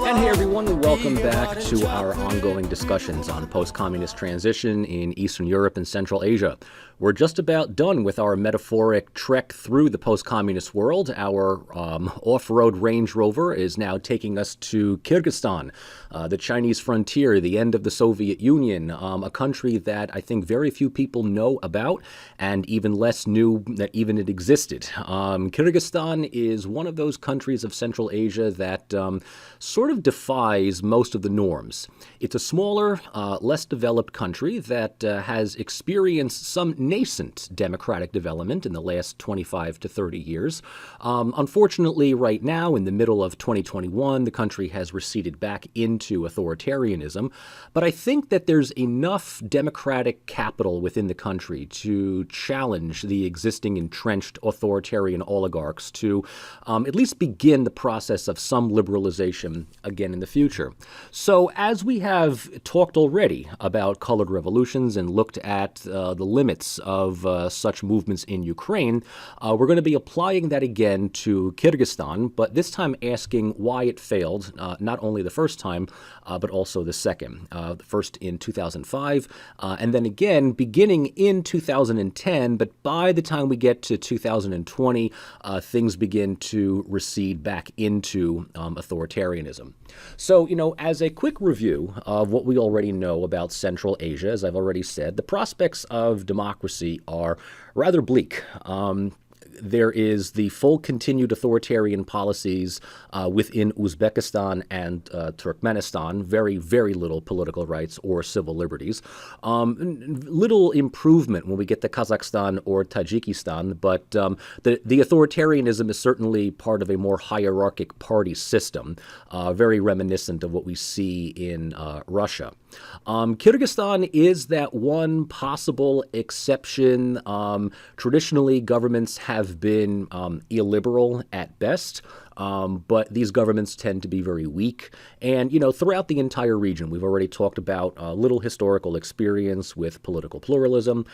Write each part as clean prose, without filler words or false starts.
And hey everyone, welcome back to our ongoing discussions on post-communist transition in Eastern Europe and Central Asia. We're just about done with our metaphoric trek through the post-communist world. Our off-road Range Rover is now taking us to Kyrgyzstan, the Chinese frontier, the end of the Soviet Union, a country that I think very few people know about and even less knew that even it existed. Kyrgyzstan is one of those countries of Central Asia that sort of defies most of the norms. It's a smaller, less developed country that has experienced some nascent democratic development in the last 25 to 30 years. Unfortunately, right now, in the middle of 2021, the country has receded back into authoritarianism. But I think that there's enough democratic capital within the country to challenge the existing entrenched authoritarian oligarchs to at least begin the process of some liberalization again in the future. So as we have talked already about colored revolutions and looked at the limits of such movements in Ukraine, we're going to be applying that again to Kyrgyzstan, but this time asking why it failed, not only the first time, but also the second. First in 2005, and then again beginning in 2010, but by the time we get to 2020, things begin to recede back into authoritarianism. So, as a quick review of what we already know about Central Asia, as I've already said, the prospects of democracy are rather bleak. There is the full continued authoritarian policies within Uzbekistan and Turkmenistan, very, very little political rights or civil liberties. Little improvement when we get to Kazakhstan or Tajikistan, but the authoritarianism is certainly part of a more hierarchic party system, very reminiscent of what we see in Russia. Kyrgyzstan is that one possible exception. Traditionally, governments have been illiberal at best, but these governments tend to be very weak. And, throughout the entire region, we've already talked about little historical experience with political pluralism.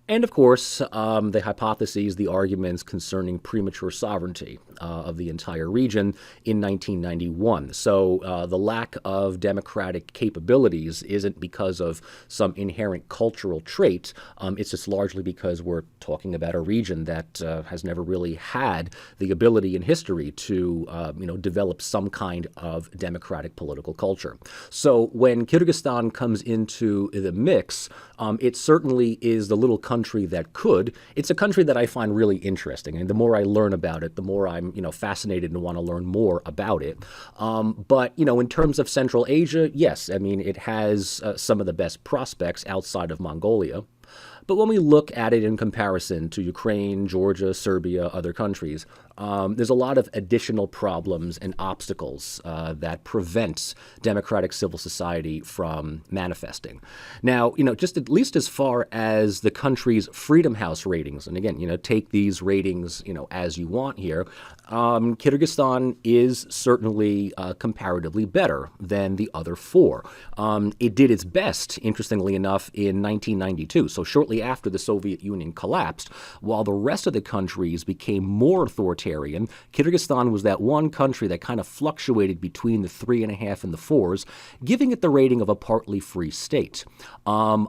And, of course, the hypotheses, the arguments concerning premature sovereignty of the entire region in 1991. So the lack of democratic capabilities isn't because of some inherent cultural trait. It's just largely because we're talking about a region that has never really had the ability in history to, develop some kind of democratic political culture. So when Kyrgyzstan comes into the mix, it certainly is the little country that could. It's a country that I find really interesting, and the more I learn about it, the more I'm, fascinated and want to learn more about it. But, in terms of Central Asia, yes, it has some of the best prospects outside of Mongolia. But when we look at it in comparison to Ukraine, Georgia, Serbia, other countries, there's a lot of additional problems and obstacles that prevent democratic civil society from manifesting. Now, just at least as far as the country's Freedom House ratings, and again, take these ratings, as you want here, Kyrgyzstan is certainly comparatively better than the other four. It did its best, interestingly enough, in 1992, so shortly after the Soviet Union collapsed, while the rest of the countries became more authoritarian. Kyrgyzstan was that one country that kind of fluctuated between the 3.5 and the 4s, giving it the rating of a partly free state. By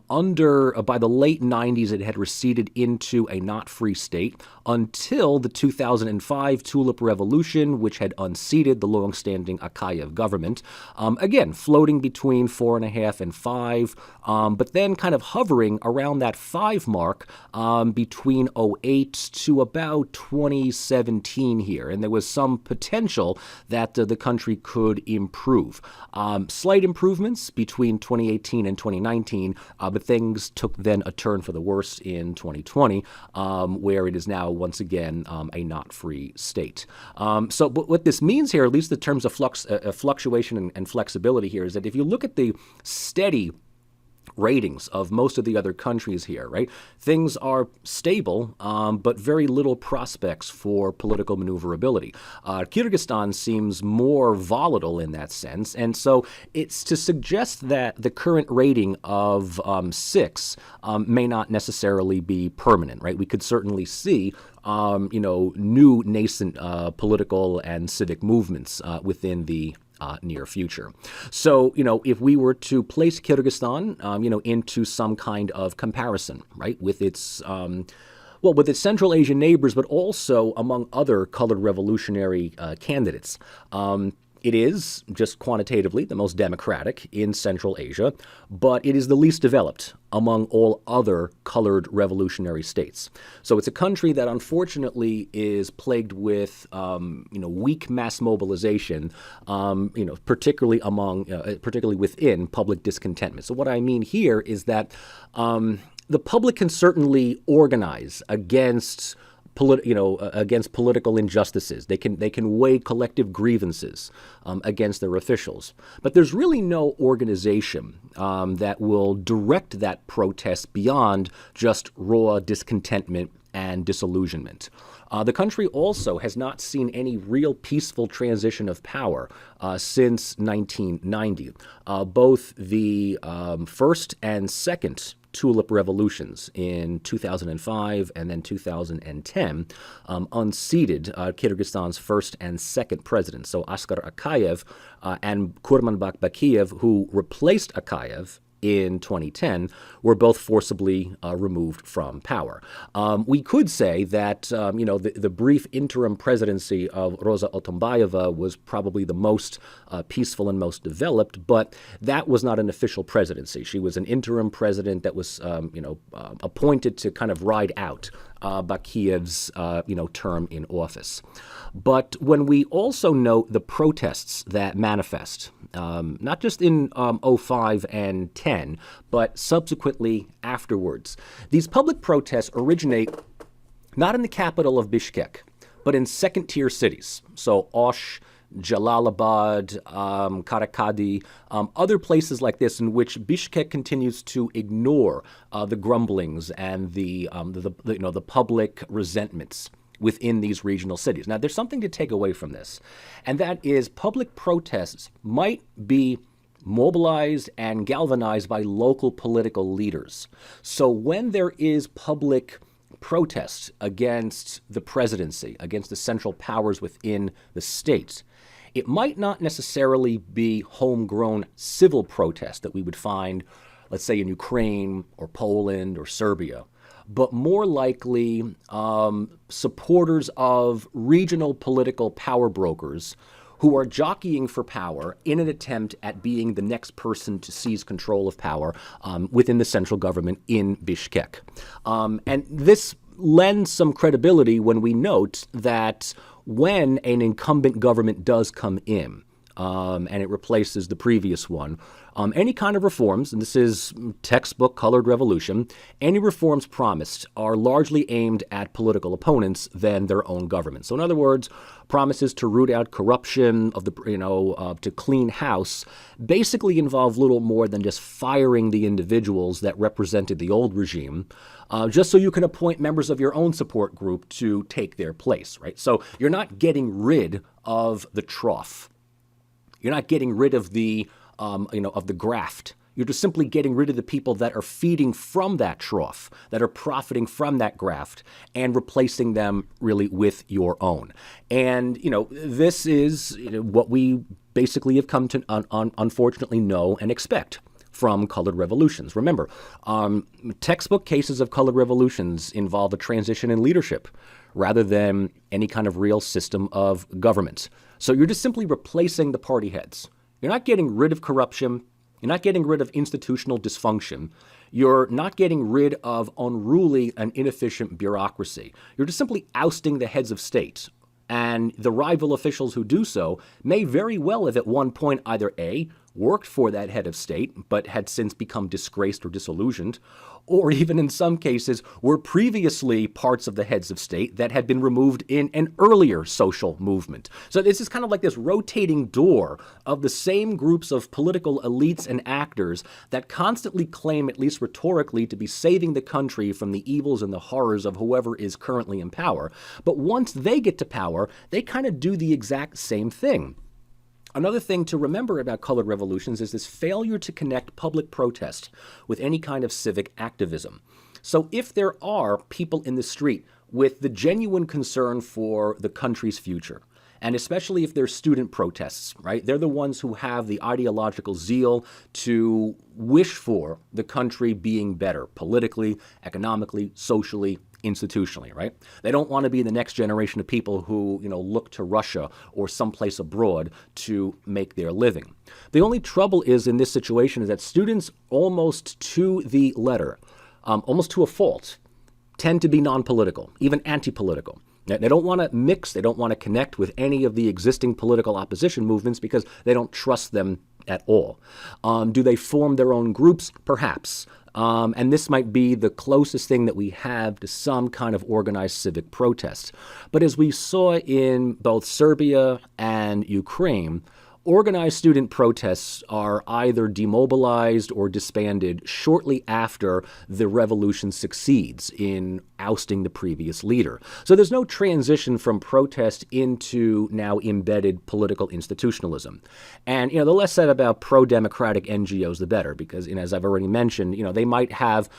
the late 90s, it had receded into a not free state until the 2005 Tulip Revolution, which had unseated the long-standing Akayev government. Again, floating between 4.5 and 5, but then kind of hovering around that 2005 mark between '08 to about 2017 here. And there was some potential that the country could improve. Slight improvements between 2018 and 2019, but things took then a turn for the worse in 2020, where it is now once again a not-free state. So what this means here, at least in terms of fluctuation and flexibility here, is that if you look at the steady ratings of most of the other countries here, right? Things are stable, but very little prospects for political maneuverability. Kyrgyzstan seems more volatile in that sense, and so it's to suggest that the current rating of 6 may not necessarily be permanent, right? We could certainly see new nascent political and civic movements within the near future. So, if we were to place Kyrgyzstan, into some kind of comparison, right, with its with its Central Asian neighbors, but also among other colored revolutionary candidates. It is, just quantitatively, the most democratic in Central Asia, but it is the least developed among all other colored revolutionary states. So it's a country that unfortunately is plagued with, weak mass mobilization, particularly within public discontentment. So what I mean here is that the public can certainly organize against political injustices. They can weigh collective grievances against their officials. But there's really no organization that will direct that protest beyond just raw discontentment and disillusionment. The country also has not seen any real peaceful transition of power since 1990. Both the first and second Tulip Revolutions in 2005 and then 2010 unseated Kyrgyzstan's first and second president. So Askar Akayev and Kurmanbek Bakiyev, who replaced Akayev in 2010, were both forcibly removed from power. We could say that, the brief interim presidency of Roza Otumbayeva was probably the most peaceful and most developed, but that was not an official presidency. She was an interim president that was, appointed to kind of ride out Bakiyev's, term in office. But when we also note the protests that manifest, not just in 05 and 10, but subsequently afterwards, these public protests originate not in the capital of Bishkek, but in second-tier cities. So Osh, Jalalabad, Karakadi, other places like this in which Bishkek continues to ignore the grumblings and the public resentments within these regional cities. Now, there's something to take away from this, and that is public protests might be mobilized and galvanized by local political leaders. So when there is public protest against the presidency, against the central powers within the state, it might not necessarily be homegrown civil protest that we would find, let's say, in Ukraine or Poland or Serbia, but more likely supporters of regional political power brokers who are jockeying for power in an attempt at being the next person to seize control of power within the central government in Bishkek. And this lends some credibility when we note that when an incumbent government does come in, and it replaces the previous one, any kind of reforms, and this is textbook colored revolution, any reforms promised are largely aimed at political opponents than their own government. So in other words, promises to root out corruption, to clean house, basically involve little more than just firing the individuals that represented the old regime, just so you can appoint members of your own support group to take their place, right? So you're not getting rid of the trough. You're not getting rid of the graft. You're just simply getting rid of the people that are feeding from that trough, that are profiting from that graft, and replacing them really with your own. And, this is what we basically have come to unfortunately know and expect from colored revolutions. Remember, textbook cases of colored revolutions involve a transition in leadership rather than any kind of real system of government. So you're just simply replacing the party heads. You're not getting rid of corruption. You're not getting rid of institutional dysfunction. You're not getting rid of unruly and inefficient bureaucracy. You're just simply ousting the heads of state. And the rival officials who do so may very well have at one point either A, worked for that head of state, but had since become disgraced or disillusioned, or even in some cases were previously parts of the heads of state that had been removed in an earlier social movement. So this is kind of like this rotating door of the same groups of political elites and actors that constantly claim, at least rhetorically, to be saving the country from the evils and the horrors of whoever is currently in power. But once they get to power, they kind of do the exact same thing. Another thing to remember about colored revolutions is this failure to connect public protest with any kind of civic activism. So if there are people in the street with the genuine concern for the country's future, and especially if there's student protests, right? They're the ones who have the ideological zeal to wish for the country being better politically, economically, socially, institutionally, right? They don't want to be the next generation of people who, look to Russia or someplace abroad to make their living. The only trouble is in this situation is that students almost to the letter, almost to a fault, tend to be non-political, even anti-political. They don't want to mix, they don't want to connect with any of the existing political opposition movements because they don't trust them at all. Do they form their own groups? Perhaps. And this might be the closest thing that we have to some kind of organized civic protest. But as we saw in both Serbia and Ukraine, organized student protests are either demobilized or disbanded shortly after the revolution succeeds in ousting the previous leader. So there's no transition from protest into now embedded political institutionalism. And, the less said about pro-democratic NGOs, the better, because, as I've already mentioned, they might have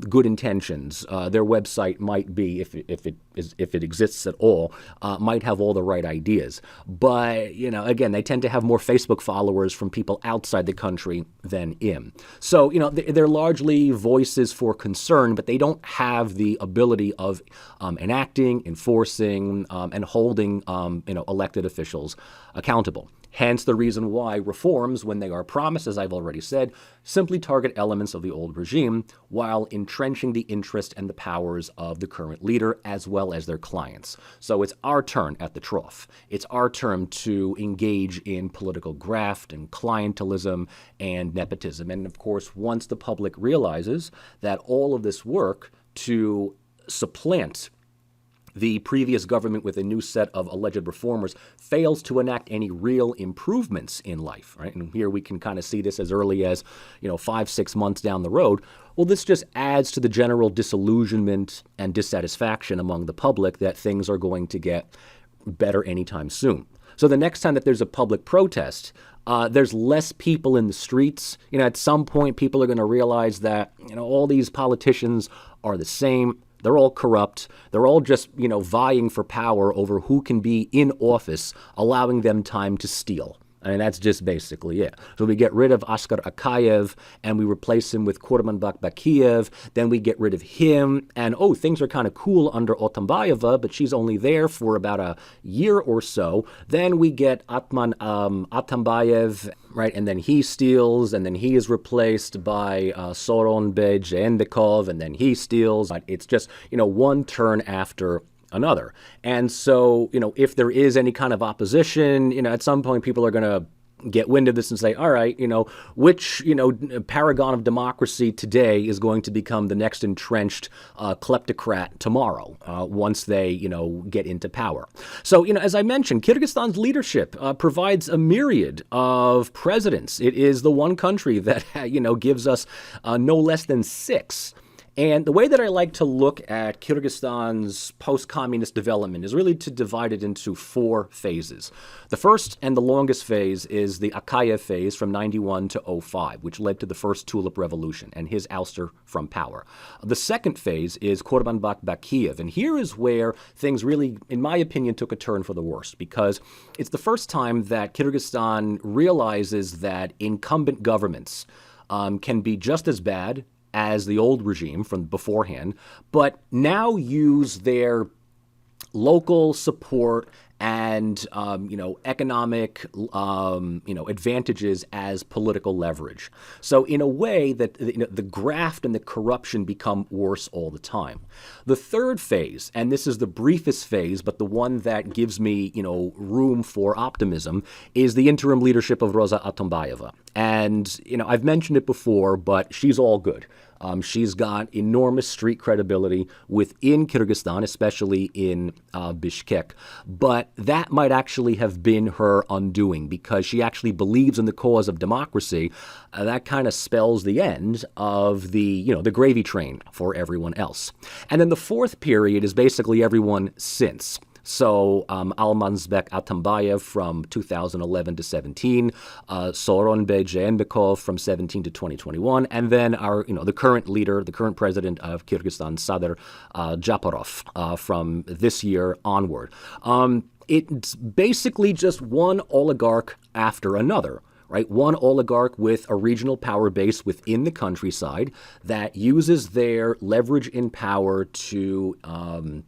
good intentions. Their website might be, if it exists at all, might have all the right ideas. But, again, they tend to have more Facebook followers from people outside the country than in. So, they're largely voices for concern, but they don't have the ability of enacting, enforcing, and holding, elected officials accountable. Hence the reason why reforms, when they are promised, as I've already said, simply target elements of the old regime while entrenching the interest and the powers of the current leader as well as their clients. So it's our turn at the trough. It's our turn to engage in political graft and clientelism and nepotism. And of course, once the public realizes that all of this work to supplant the previous government with a new set of alleged reformers fails to enact any real improvements in life, right? And here we can kind of see this as early as, 5-6 months down the road. Well, this just adds to the general disillusionment and dissatisfaction among the public that things are going to get better anytime soon. So the next time that there's a public protest, there's less people in the streets. At some point, people are going to realize that, all these politicians are the same. They're all corrupt. They're all just, vying for power over who can be in office, allowing them time to steal. I mean, that's just basically it. So we get rid of Askar Akayev and we replace him with Kurmanbek Bakiev. Then we get rid of him. And, things are kind of cool under Otumbayeva, but she's only there for about a year or so. Then we get Atman Atambayev, right? And then he steals, and then he is replaced by Soronbay Jendikov, and then he steals. It's just, one turn after another. And so, if there is any kind of opposition, at some point people are going to get wind of this and say, all right, which, paragon of democracy today is going to become the next entrenched kleptocrat tomorrow once they, get into power. So, as I mentioned, Kyrgyzstan's leadership provides a myriad of presidents. It is the one country that, gives us no less than 6. And the way that I like to look at Kyrgyzstan's post-communist development is really to divide it into 4 phases. The first and the longest phase is the Akayev phase from 91 to 05, which led to the first Tulip Revolution and his ouster from power. The second phase is Kurmanbek Bakiev, and here is where things really, in my opinion, took a turn for the worse, because it's the first time that Kyrgyzstan realizes that incumbent governments can be just as bad as the old regime from beforehand, but now use their local support and economic advantages as political leverage. So in a way that the graft and the corruption become worse all the time. The third phase, and this is the briefest phase, but the one that gives me room for optimism, is the interim leadership of Roza Otumbayeva. And I've mentioned it before, but she's all good. She's got enormous street credibility within Kyrgyzstan, especially in Bishkek. But that might actually have been her undoing because she actually believes in the cause of democracy. That kind of spells the end of the gravy train for everyone else. And then the fourth period is basically everyone since. So Almanzbek Atambayev from 2011 to 17, Sooronbay Jeenbekov from 17 to 2021, and then the current leader, the current president of Kyrgyzstan, Sadir Japarov, from this year onward. It's basically just one oligarch after another. Right, one oligarch with a regional power base within the countryside that uses their leverage in power to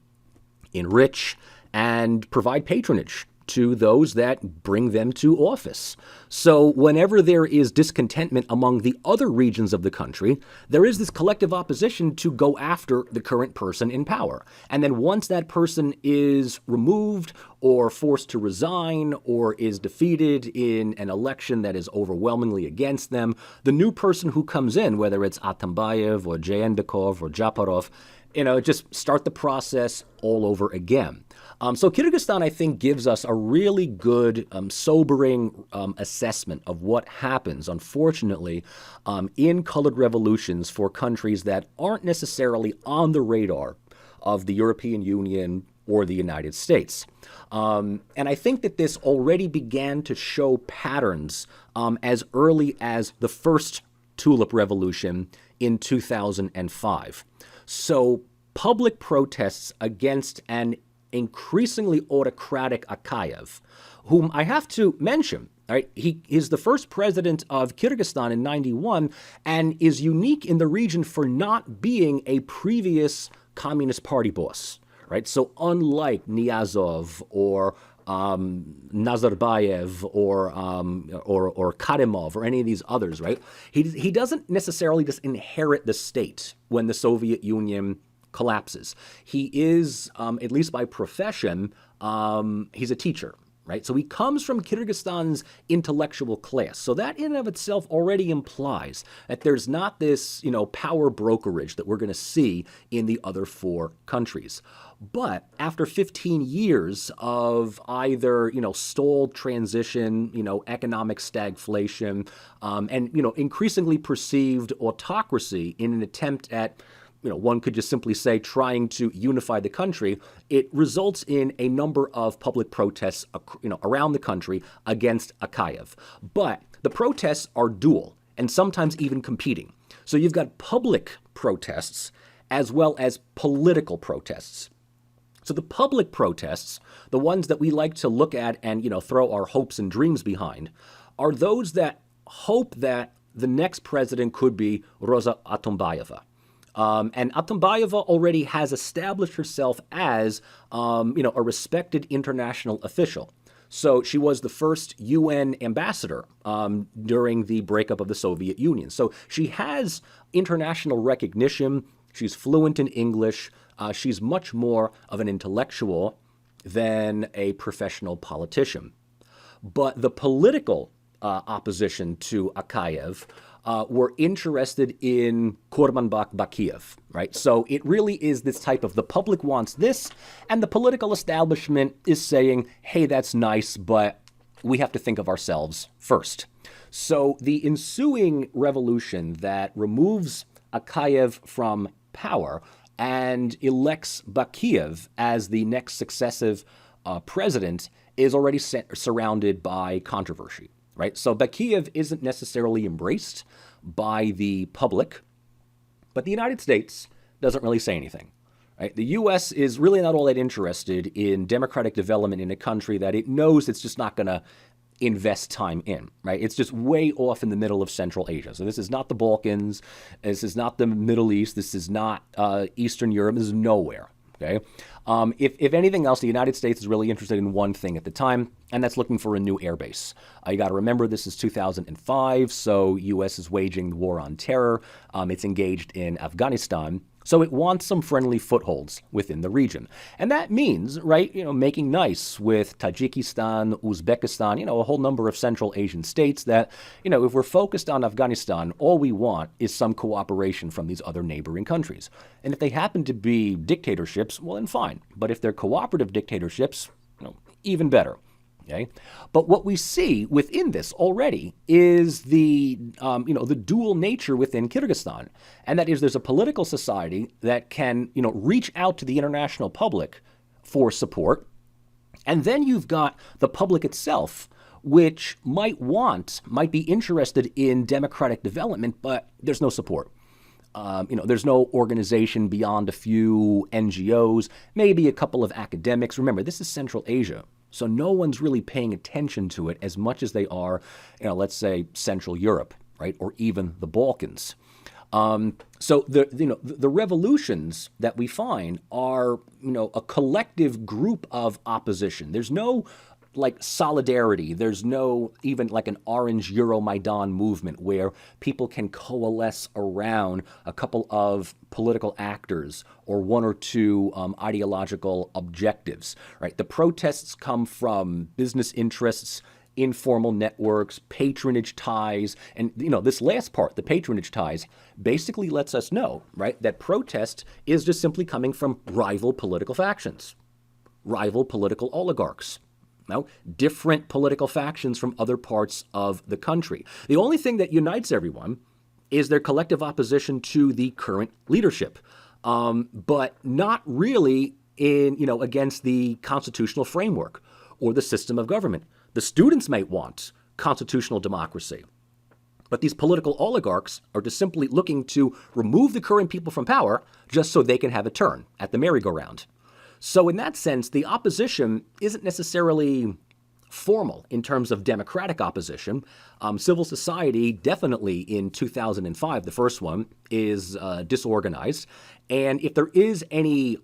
enrich and provide patronage to those that bring them to office. So whenever there is discontentment among the other regions of the country, there is this collective opposition to go after the current person in power. And then once that person is removed or forced to resign or is defeated in an election that is overwhelmingly against them, the new person who comes in, whether it's Atambayev or Jeenbekov or Japarov, just start the process all over again. So Kyrgyzstan, I think, gives us a really good, sobering assessment of what happens, unfortunately, in colored revolutions for countries that aren't necessarily on the radar of the European Union or the United States. And I think that this already began to show patterns as early as the first Tulip Revolution in 2005. So public protests against an increasingly autocratic Akayev, whom I have to mention, right? He is the first president of Kyrgyzstan in 91 and is unique in the region for not being a previous Communist Party boss, right? So unlike Niyazov or Nazarbayev or Karimov or any of these others, right? He doesn't necessarily just inherit the state when the Soviet Union collapses. He is, at least by profession, he's a teacher, right? So he comes from Kyrgyzstan's intellectual class. So that in and of itself already implies that there's not this, power brokerage that we're going to see in the other four countries. But after 15 years of either, stalled transition, economic stagflation, and, increasingly perceived autocracy in an attempt at one could just simply say trying to unify the country, it results in a number of public protests, around the country against Akayev. But the protests are dual and sometimes even competing. So you've got public protests as well as political protests. So the public protests, the ones that we like to look at and, throw our hopes and dreams behind, are those that hope that the next president could be Roza Otumbayeva. And Otumbayeva already has established herself as, a respected international official. So she was the first UN ambassador during the breakup of the Soviet Union. So she has international recognition. She's fluent in English. She's much more of an intellectual than a professional politician. But the political opposition to Akayev were interested in Kurmanbek Bakiev, right? So it really is this type of the public wants this, and the political establishment is saying, hey, that's nice, but we have to think of ourselves first. So the ensuing revolution that removes Akayev from power and elects Bakiev as the next successive president is already surrounded by controversy. Right? So Bakiev isn't necessarily embraced by the public, but the United States doesn't really say anything. Right? The U.S. is really not all that interested in democratic development in a country that it knows it's just not going to invest time in. Right? It's just way off in the middle of Central Asia. So this is not the Balkans. This is not the Middle East. This is not Eastern Europe. This is nowhere. Okay, if anything else, the United States is really interested in one thing at the time, and that's looking for a new airbase. You got to remember this is 2005, so U.S. is waging the war on terror. It's engaged in Afghanistan, so it wants some friendly footholds within the region. And that means, right, making nice with Tajikistan, Uzbekistan, a whole number of Central Asian states that, if we're focused on Afghanistan, all we want is some cooperation from these other neighboring countries. And if they happen to be dictatorships, well, then fine. But if they're cooperative dictatorships, even better. Okay? But what we see within this already is the dual nature within Kyrgyzstan, and that is there's a political society that can reach out to the international public for support, and then you've got the public itself, which might be interested in democratic development, but there's no support. There's no organization beyond a few NGOs, maybe a couple of academics. Remember, this is Central Asia. So no one's really paying attention to it as much as they are, let's say, Central Europe, right, or even the Balkans. So the revolutions that we find are, a collective group of opposition. There's no solidarity. There's no even an Orange Euromaidan movement where people can coalesce around a couple of political actors or one or two ideological objectives, right? The protests come from business interests, informal networks, patronage ties, and this last part, the patronage ties, basically lets us know, right, that protest is just simply coming from rival political factions, rival political oligarchs. Different political factions from other parts of the country. The only thing that unites everyone is their collective opposition to the current leadership, but not really against the constitutional framework or the system of government. The students might want constitutional democracy, but these political oligarchs are just simply looking to remove the current people from power just so they can have a turn at the merry-go-round. So in that sense, the opposition isn't necessarily formal in terms of democratic opposition. Civil society, definitely in 2005, the first one, is disorganized. And if there is any,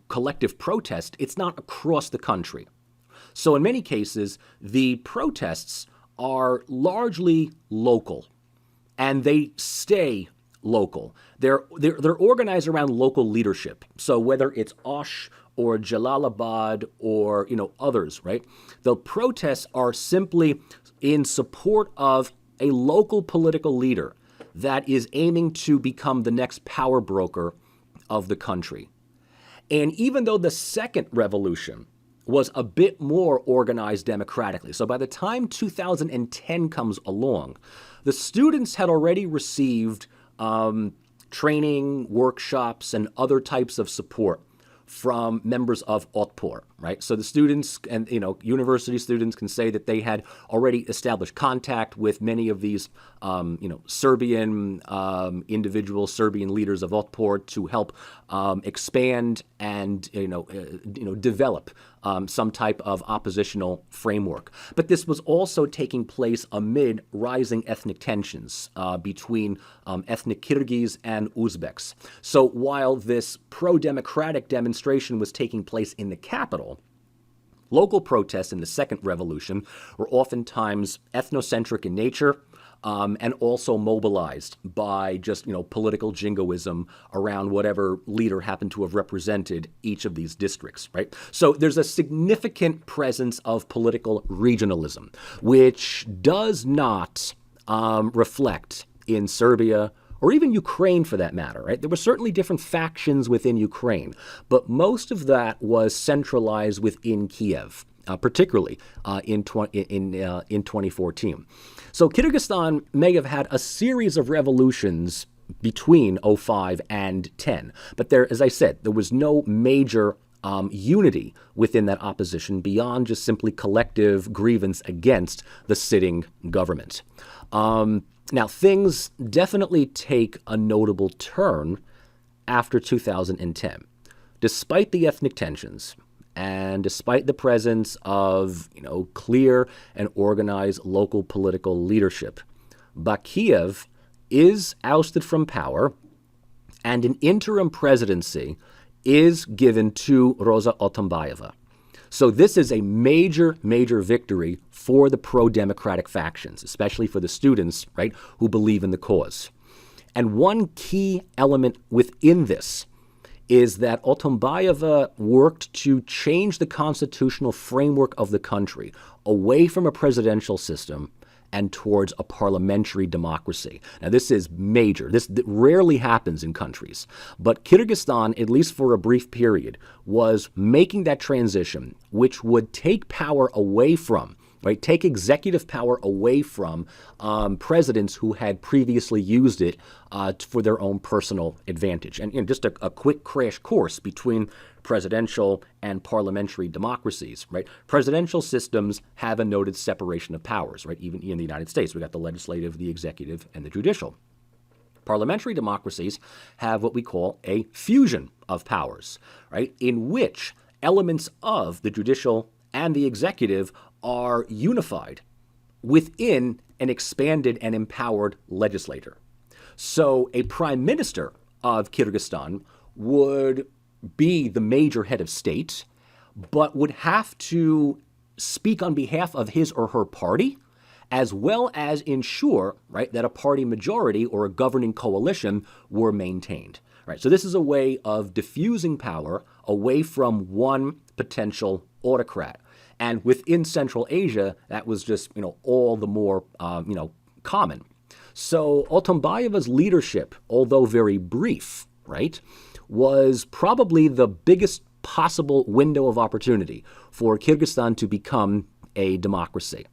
collective protest, it's not across the country. So in many cases, the protests are largely local, and they stay local. They're organized around local leadership. So whether it's Osh or Jalalabad or others, right? The protests are simply in support of a local political leader that is aiming to become the next power broker of the country. And even though the second revolution was a bit more organized democratically, so by the time 2010 comes along, the students had already received training, workshops, and other types of support from members of Otpor, right? So the students and, university students can say that they had already established contact with many of these, Serbian individuals, Serbian leaders of Otpor to help expand and, develop some type of oppositional framework. But this was also taking place amid rising ethnic tensions between ethnic Kyrgyz and Uzbeks. So while this pro-democratic demonstration was taking place in the capital, local protests in the second revolution were oftentimes ethnocentric in nature, and also mobilized by just, political jingoism around whatever leader happened to have represented each of these districts, right? So there's a significant presence of political regionalism, which does not reflect in Serbia or even Ukraine for that matter, right? There were certainly different factions within Ukraine, but most of that was centralized within Kiev. Particularly in 2014. So Kyrgyzstan may have had a series of revolutions between 05 and 10, but there, as I said, there was no major unity within that opposition beyond just simply collective grievance against the sitting government. Now, things definitely take a notable turn after 2010. Despite the ethnic tensions, and despite the presence of, clear and organized local political leadership, Bakiev is ousted from power, and an interim presidency is given to Roza Otumbayeva. So this is a major, major victory for the pro-democratic factions, especially for the students, right, who believe in the cause. And one key element within this is that Otumbayeva worked to change the constitutional framework of the country away from a presidential system and towards a parliamentary democracy. Now, this is major. This rarely happens in countries. But Kyrgyzstan, at least for a brief period, was making that transition, which would take power away from, right, take executive power away from presidents who had previously used it for their own personal advantage. And just a quick crash course between presidential and parliamentary democracies, right? Presidential systems have a noted separation of powers, right? Even in the United States, we got the legislative, the executive, and the judicial. Parliamentary democracies have what we call a fusion of powers, right? In which elements of the judicial and the executive are unified within an expanded and empowered legislature. So a prime minister of Kyrgyzstan would be the major head of state, but would have to speak on behalf of his or her party, as well as ensure, right, that a party majority or a governing coalition were maintained. Right? So this is a way of diffusing power away from one potential autocrat. And within Central Asia, that was just, all the more, common. So Otumbayeva's leadership, although very brief, right, was probably the biggest possible window of opportunity for Kyrgyzstan to become a democracy.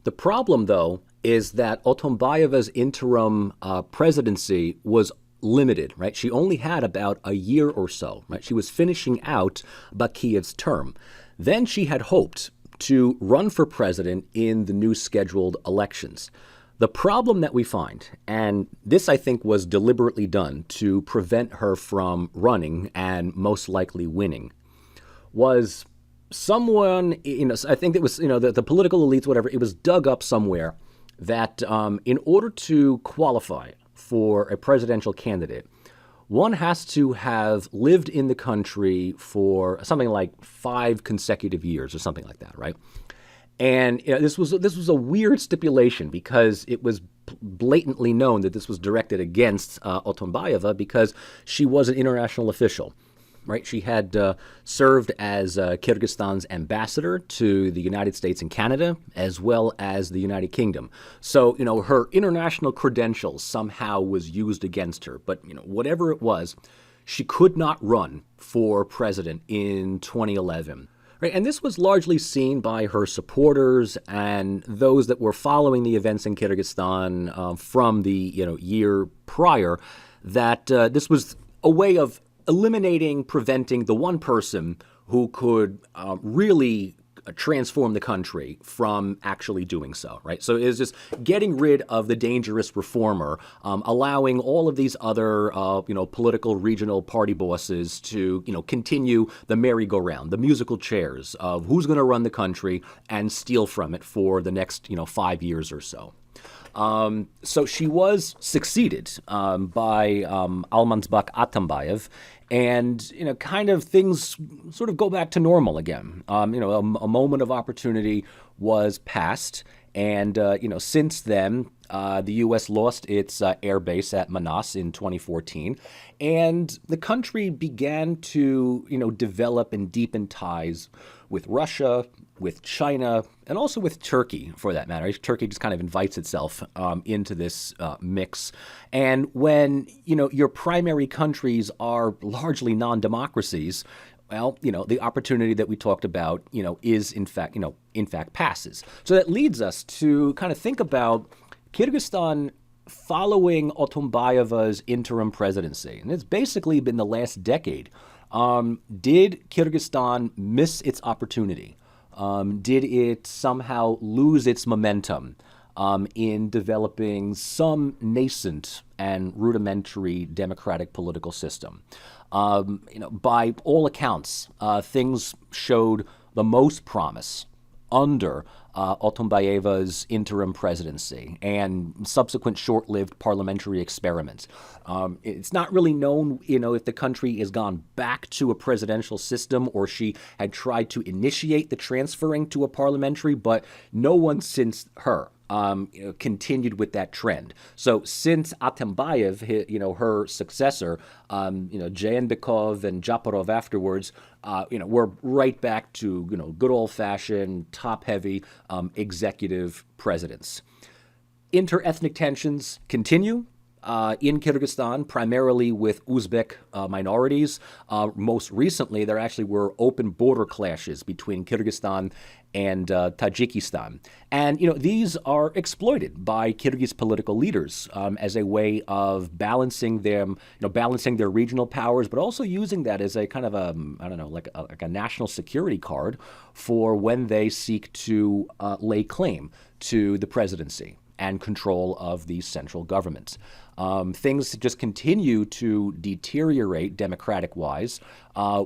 The problem, though, is that Otumbayeva's interim presidency was limited, right? She only had about a year or so, right? She was finishing out Bakiyev's term. Then she had hoped to run for president in the new scheduled elections. The problem that we find, and this I think was deliberately done to prevent her from running and most likely winning, was someone, I think it was, the political elites, whatever, it was dug up somewhere that in order to qualify for a presidential candidate, one has to have lived in the country for something like 5 consecutive years or something like that, right? And this was a weird stipulation because it was blatantly known that this was directed against Otumbayeva because she was an international official, right? She had served as Kyrgyzstan's ambassador to the United States and Canada, as well as the United Kingdom. So, her international credentials somehow was used against her. But, whatever it was, she could not run for president in 2011. Right, and this was largely seen by her supporters and those that were following the events in Kyrgyzstan from the year prior, that this was a way of preventing the one person who could really transform the country from actually doing so, right? So it was just getting rid of the dangerous reformer, allowing all of these other, political regional party bosses to, continue the merry-go-round, the musical chairs of who's going to run the country and steal from it for the next, 5 years or so. So she was succeeded by Almanzbek Atambayev, and kind of things sort of go back to normal again. A moment of opportunity was passed, and since then the U.S. lost its air base at Manas in 2014, and the country began to develop and deepen ties with Russia, with China, and also with Turkey, for that matter. Turkey just kind of invites itself into this mix. And when, your primary countries are largely non-democracies, well, the opportunity that we talked about, is in fact passes. So that leads us to kind of think about Kyrgyzstan following Otumbayeva's interim presidency. And it's basically been the last decade. Did Kyrgyzstan miss its opportunity? Did it somehow lose its momentum in developing some nascent and rudimentary democratic political system? By all accounts, things showed the most promise under Otumbayeva's interim presidency and subsequent short-lived parliamentary experiments. It's not really known, if the country has gone back to a presidential system or she had tried to initiate the transferring to a parliamentary, but no one since her continued with that trend. So since Otumbayev, her successor, Jayendekov and Japarov afterwards, we're right back to, good old-fashioned, top-heavy executive presidents. Inter-ethnic tensions continue in Kyrgyzstan, primarily with Uzbek minorities. Most recently, there actually were open border clashes between Kyrgyzstan and Tajikistan. And, these are exploited by Kyrgyz political leaders as a way of balancing them, balancing their regional powers, but also using that as a kind of like a national security card for when they seek to lay claim to the presidency and control of the central government. Things just continue to deteriorate democratic-wise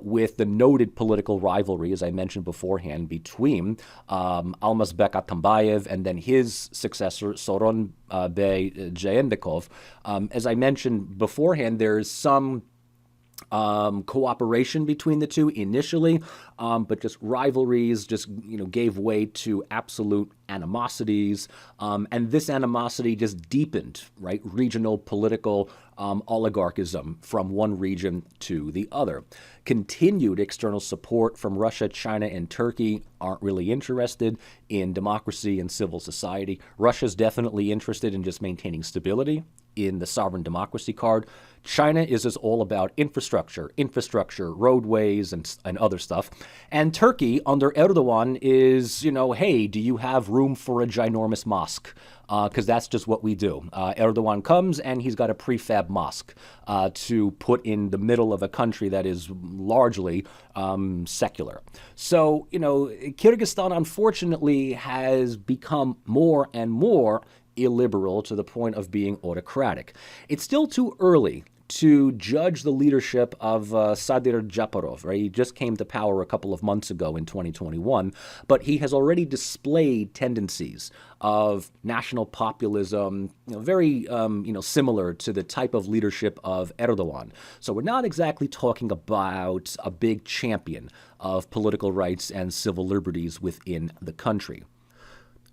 with the noted political rivalry, as I mentioned beforehand, between Almazbek Atambayev and then his successor, Soron Bey Jayendekov. As I mentioned beforehand, there's some cooperation between the two initially, but just rivalries just gave way to absolute animosities, and this animosity just deepened, right? Regional political oligarchism from one region to the other. Continued external support from Russia, China, and Turkey aren't really interested in democracy and civil society. Russia's definitely interested in just maintaining stability in the sovereign democracy card. China is just all about infrastructure, roadways, and other stuff. And Turkey, under Erdogan, is, hey, do you have room for a ginormous mosque? Because that's just what we do. Erdogan comes and he's got a prefab mosque to put in the middle of a country that is largely secular. So, Kyrgyzstan, unfortunately, has become more and more illiberal to the point of being autocratic. It's still too early to judge the leadership of Sadir Japarov, right? He just came to power a couple of months ago in 2021, but he has already displayed tendencies of national populism, very, similar to the type of leadership of Erdogan. So we're not exactly talking about a big champion of political rights and civil liberties within the country.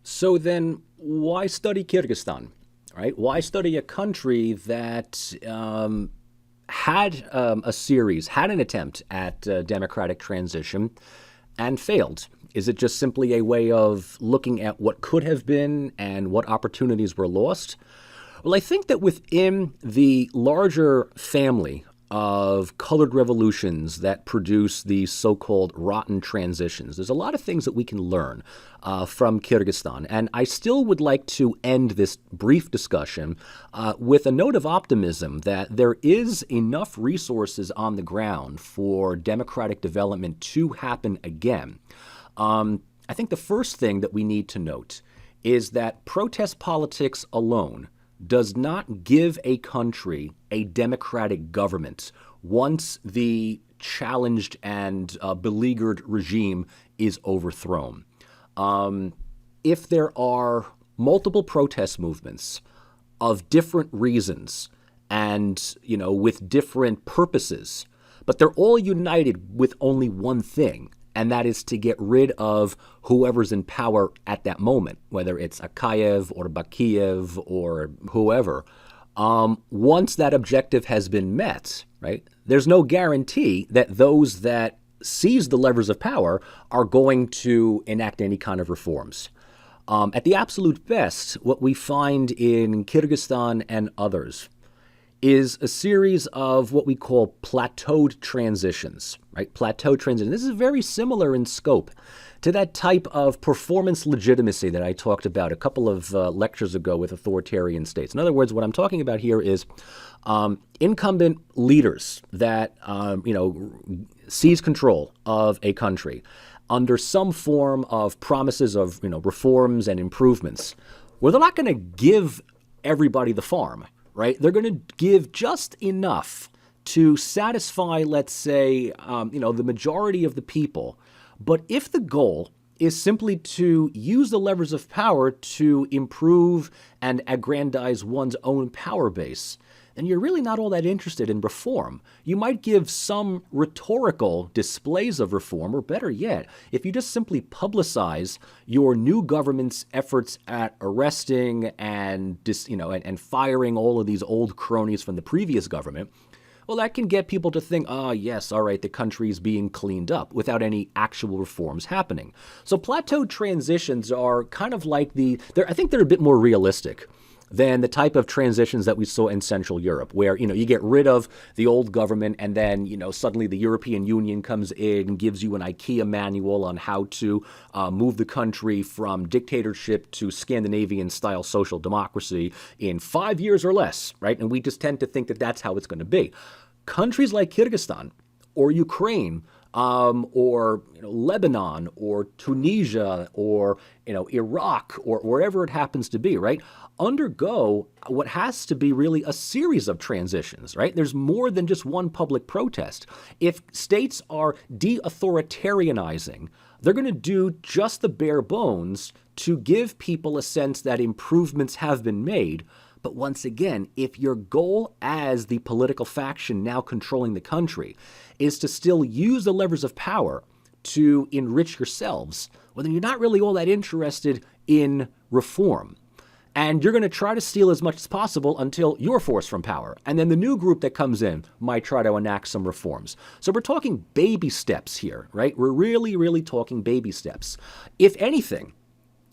So then, why study Kyrgyzstan? Right? Why study a country that had an attempt at democratic transition and failed? Is it just simply a way of looking at what could have been and what opportunities were lost? Well, I think that within the larger family of colored revolutions that produce these so-called rotten transitions, there's a lot of things that we can learn from Kyrgyzstan. And I still would like to end this brief discussion with a note of optimism that there is enough resources on the ground for democratic development to happen again. I think the first thing that we need to note is that protest politics alone does not give a country a democratic government once the challenged and beleaguered regime is overthrown. If there are multiple protest movements of different reasons and, with different purposes, but they're all united with only one thing, and that is to get rid of whoever's in power at that moment, whether it's Akayev or Bakiev or whoever. Once that objective has been met, right, there's no guarantee that those that seize the levers of power are going to enact any kind of reforms. At the absolute best, what we find in Kyrgyzstan and others is a series of what we call plateaued transitions, right? Plateau transition. This is very similar in scope to that type of performance legitimacy that I talked about a couple of lectures ago with authoritarian states. In other words, what I'm talking about here is incumbent leaders that, seize control of a country under some form of promises of, reforms and improvements, where they're not going to give everybody the farm. Right? They're going to give just enough to satisfy, let's say, the majority of the people. But if the goal is simply to use the levers of power to improve and aggrandize one's own power base, then you're really not all that interested in reform. You might give some rhetorical displays of reform, or better yet, if you just simply publicize your new government's efforts at arresting and firing all of these old cronies from the previous government, well, that can get people to think, yes, all right, the country's being cleaned up without any actual reforms happening. So plateau transitions are kind of like I think they're a bit more realistic than the type of transitions that we saw in Central Europe, where, you get rid of the old government and then, suddenly the European Union comes in and gives you an IKEA manual on how to move the country from dictatorship to Scandinavian-style social democracy in 5 years or less, right? And we just tend to think that that's how it's going to be. Countries like Kyrgyzstan or Ukraine or Lebanon or Tunisia or Iraq or wherever it happens to be, right, undergo what has to be really a series of transitions, right? There's more than just one public protest. If states are de-authoritarianizing, they're going to do just the bare bones to give people a sense that improvements have been made. But once again, if your goal as the political faction now controlling the country is to still use the levers of power to enrich yourselves, well, then you're not really all that interested in reform. And you're going to try to steal as much as possible until you're forced from power. And then the new group that comes in might try to enact some reforms. So we're talking baby steps here, right? We're really, really talking baby steps. If anything,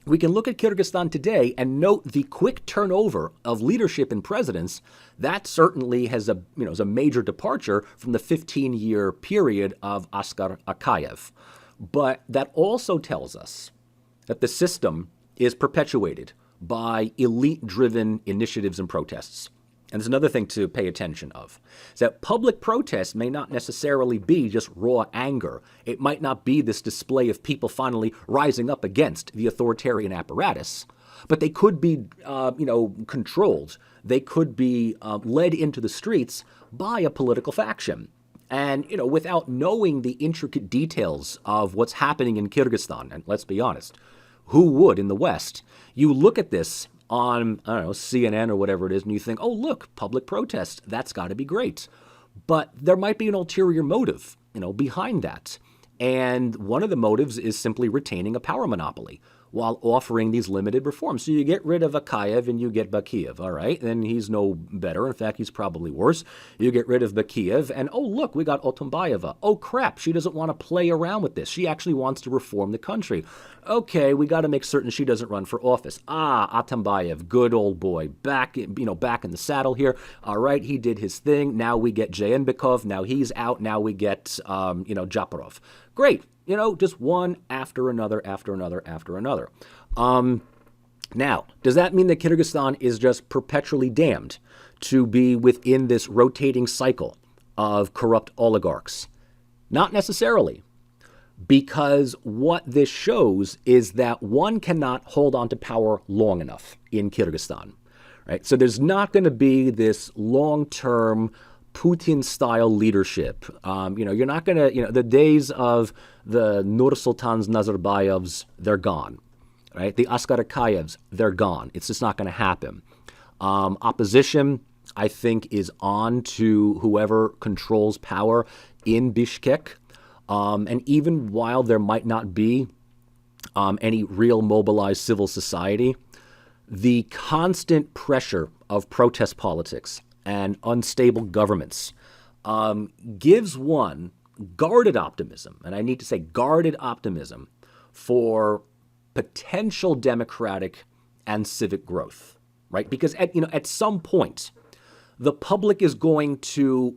we can look at Kyrgyzstan today and note the quick turnover of leadership and presidents. That certainly is a major departure from the 15-year period of Askar Akayev. But that also tells us that the system is perpetuated by elite-driven initiatives and protests. And there's another thing to pay attention of, is that public protests may not necessarily be just raw anger. It might not be this display of people finally rising up against the authoritarian apparatus, but they could be, controlled. They could be led into the streets by a political faction. And, without knowing the intricate details of what's happening in Kyrgyzstan, and let's be honest, who would in the West? You look at this on, CNN or whatever it is, and you think, oh, look, public protest, that's got to be great. But there might be an ulterior motive, behind that. And one of the motives is simply retaining a power monopoly while offering these limited reforms. So you get rid of Akayev and you get Bakiev, all right? Then he's no better. In fact, he's probably worse. You get rid of Bakiev and, oh, look, we got Otumbayeva. Oh, crap, she doesn't want to play around with this. She actually wants to reform the country. Okay, we got to make certain she doesn't run for office. Otumbayev, good old boy, back in the saddle here. All right, he did his thing. Now we get Jeenbekov. Now he's out. Now we get, Japarov. Great. Just one after another, after another, after another. Now, does that mean that Kyrgyzstan is just perpetually damned to be within this rotating cycle of corrupt oligarchs? Not necessarily, because what this shows is that one cannot hold on to power long enough in Kyrgyzstan, right? So there's not going to be this long-term Putin-style leadership. You're not going to, the days of the Nursultans Nazarbayevs, they're gone, right? The Askar Akayevs, they're gone. It's just not going to happen. Opposition, I think, is on to whoever controls power in Bishkek. And even while there might not be any real mobilized civil society, the constant pressure of protest politics and unstable governments gives one guarded optimism, and I need to say guarded optimism, for potential democratic and civic growth, right? Because at some point, the public is going to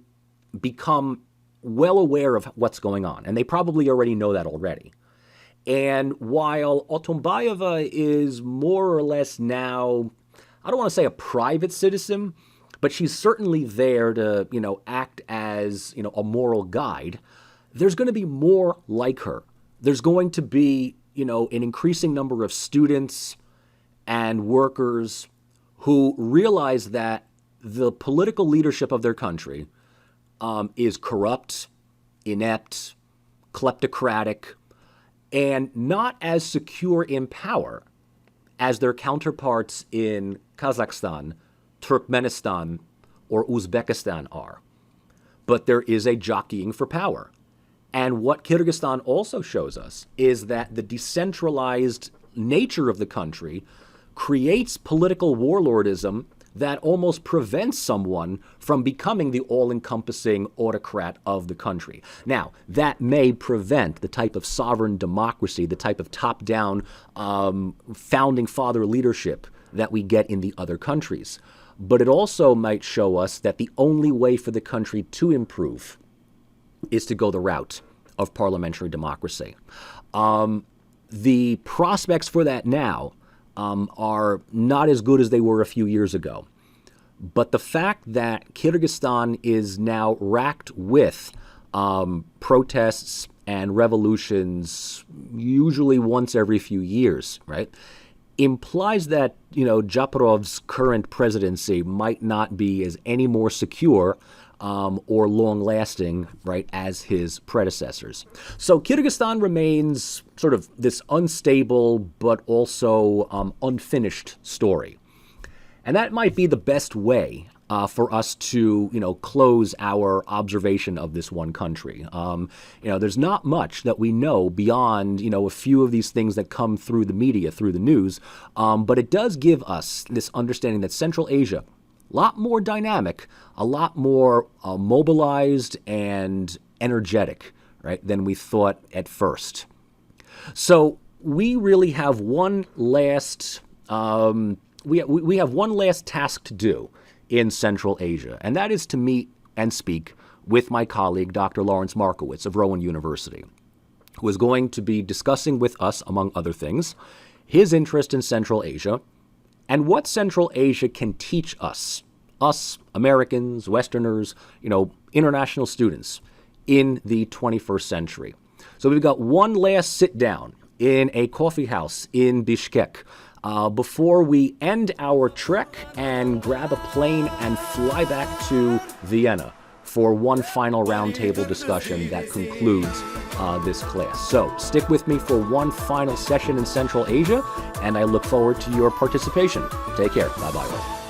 become well aware of what's going on, and they probably already know that already. And while Otumbayeva is more or less now, I don't want to say a private citizen, but she's certainly there to, act as, a moral guide. There's going to be more like her. There's going to be, an increasing number of students and workers who realize that the political leadership of their country is corrupt, inept, kleptocratic, and not as secure in power as their counterparts in Kazakhstan, Turkmenistan, or Uzbekistan are. But there is a jockeying for power. And what Kyrgyzstan also shows us is that the decentralized nature of the country creates political warlordism that almost prevents someone from becoming the all-encompassing autocrat of the country. Now, that may prevent the type of sovereign democracy, the type of top-down founding father leadership that we get in the other countries. But it also might show us that the only way for the country to improve is to go the route of parliamentary democracy. The prospects for that now are not as good as they were a few years ago. But the fact that Kyrgyzstan is now racked with protests and revolutions, usually once every few years, right, implies that, Japarov's current presidency might not be as any more secure or long-lasting, right, as his predecessors. So Kyrgyzstan remains sort of this unstable but also unfinished story. And that might be the best way for us to, close our observation of this one country. There's not much that we know beyond, a few of these things that come through the media, through the news. But it does give us this understanding that Central Asia, a lot more dynamic, a lot more mobilized and energetic, right, than we thought at first. So we really have one last we have one last task to do in Central Asia, and that is to meet and speak with my colleague, Dr. Lawrence Markowitz of Rowan University, who is going to be discussing with us, among other things, his interest in Central Asia and what Central Asia can teach us Americans, Westerners, international students in the 21st century. So we've got one last sit down in a coffee house in Bishkek before we end our trek and grab a plane and fly back to Vienna for one final roundtable discussion that concludes this class. So stick with me for one final session in Central Asia, and I look forward to your participation. Take care. Bye-bye.